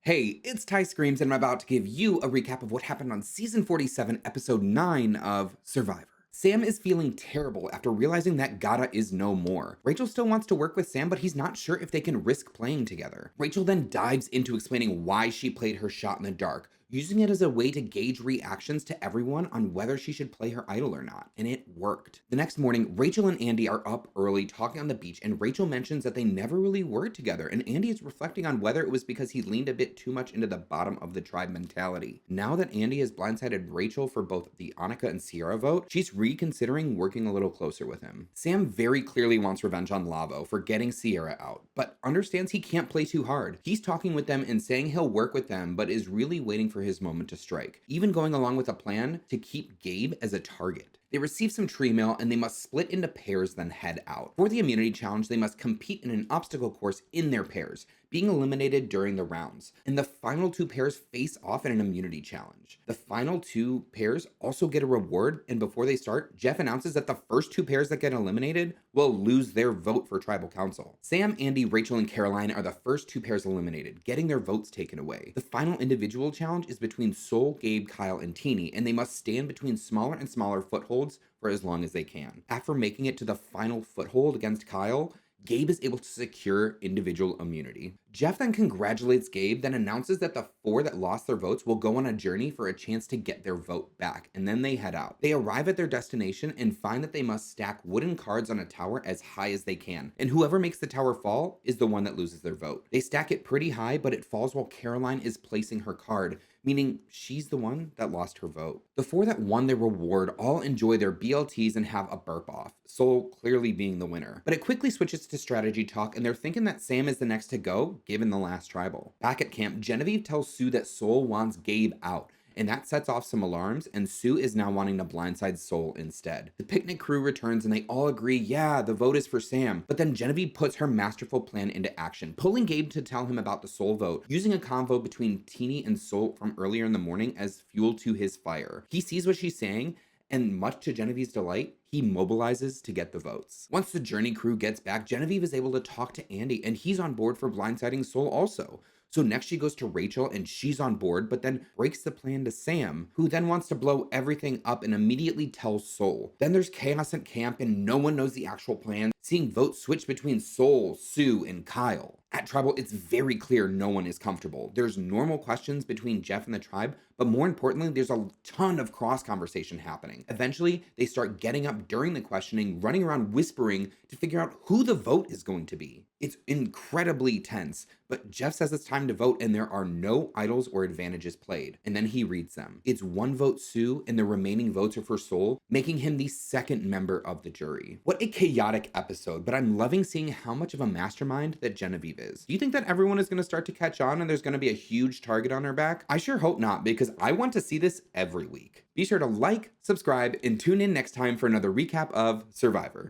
Hey, it's Ty Screams, and I'm about to give you a recap of what happened on season 47, episode 9 of Survivor. Sam is feeling terrible after realizing that Gata is no more. Rachel still wants to work with Sam, but he's not sure if they can risk playing together. Rachel then dives into explaining why she played her shot in the dark, using it as a way to gauge reactions to everyone on whether she should play her idol or not, and it worked. The next morning, Rachel and Andy are up early talking on the beach, and Rachel mentions that they never really were together, and Andy is reflecting on whether it was because he leaned a bit too much into the bottom of the tribe mentality. Now that Andy has blindsided Rachel for both the Annika and Sierra vote, she's reconsidering working a little closer with him. Sam very clearly wants revenge on Lavo for getting Sierra out, but understands he can't play too hard. He's talking with them and saying he'll work with them, but is really waiting for his moment to strike, even going along with a plan to keep Gabe as a target. They receive some tree mail and they must split into pairs then head out. For the immunity challenge, they must compete in an obstacle course in their pairs, being eliminated during the rounds. And the final two pairs face off in an immunity challenge. The final two pairs also get a reward, and before they start, Jeff announces that the first two pairs that get eliminated will lose their vote for tribal council. Sam, Andy, Rachel, and Caroline are the first two pairs eliminated, getting their votes taken away. The final individual challenge is between Sol, Gabe, Kyle, and Teeny, and they must stand between smaller and smaller footholds for as long as they can. After making it to the final foothold against Kyle, Gabe is able to secure individual immunity. Jeff then congratulates Gabe, then announces that the four that lost their votes will go on a journey for a chance to get their vote back, and then they head out. They arrive at their destination and find that they must stack wooden cards on a tower as high as they can, and whoever makes the tower fall is the one that loses their vote. They stack it pretty high, but it falls while Caroline is placing her card, meaning she's the one that lost her vote. The four that won their reward all enjoy their BLTs and have a burp off, Sol clearly being the winner. But it quickly switches to strategy talk, and they're thinking that Sam is the next to go, given the last tribal. Back at camp, Genevieve tells Sue that Sol wants Gabe out, and that sets off some alarms, and Sue is now wanting to blindside Sol instead. The picnic crew returns and they all agree, yeah, the vote is for Sam, but then Genevieve puts her masterful plan into action, pulling Gabe to tell him about the Sol vote, using a convo between Teeny and Sol from earlier in the morning as fuel to his fire. He sees what she's saying, and much to Genevieve's delight, he mobilizes to get the votes. Once the journey crew gets back, Genevieve is able to talk to Andy, and he's on board for blindsiding Sol also. So next she goes to Rachel and she's on board, but then breaks the plan to Sam, who then wants to blow everything up and immediately tells Sol. Then there's chaos at camp and no one knows the actual plan, seeing votes switch between Sol, Sue, and Kyle. At Tribal, it's very clear no one is comfortable. There's normal questions between Jeff and the tribe, but more importantly, there's a ton of cross conversation happening. Eventually, they start getting up during the questioning, running around whispering to figure out who the vote is going to be. It's incredibly tense, but Jeff says it's time to vote and there are no idols or advantages played. And then he reads them. It's one vote Sue and the remaining votes are for Sol, making him the second member of the jury. What a chaotic episode, but I'm loving seeing how much of a mastermind that Genevieve is. Do you think that everyone is going to start to catch on and there's going to be a huge target on her back? I sure hope not, because I want to see this every week. Be sure to like, subscribe, and tune in next time for another recap of Survivor.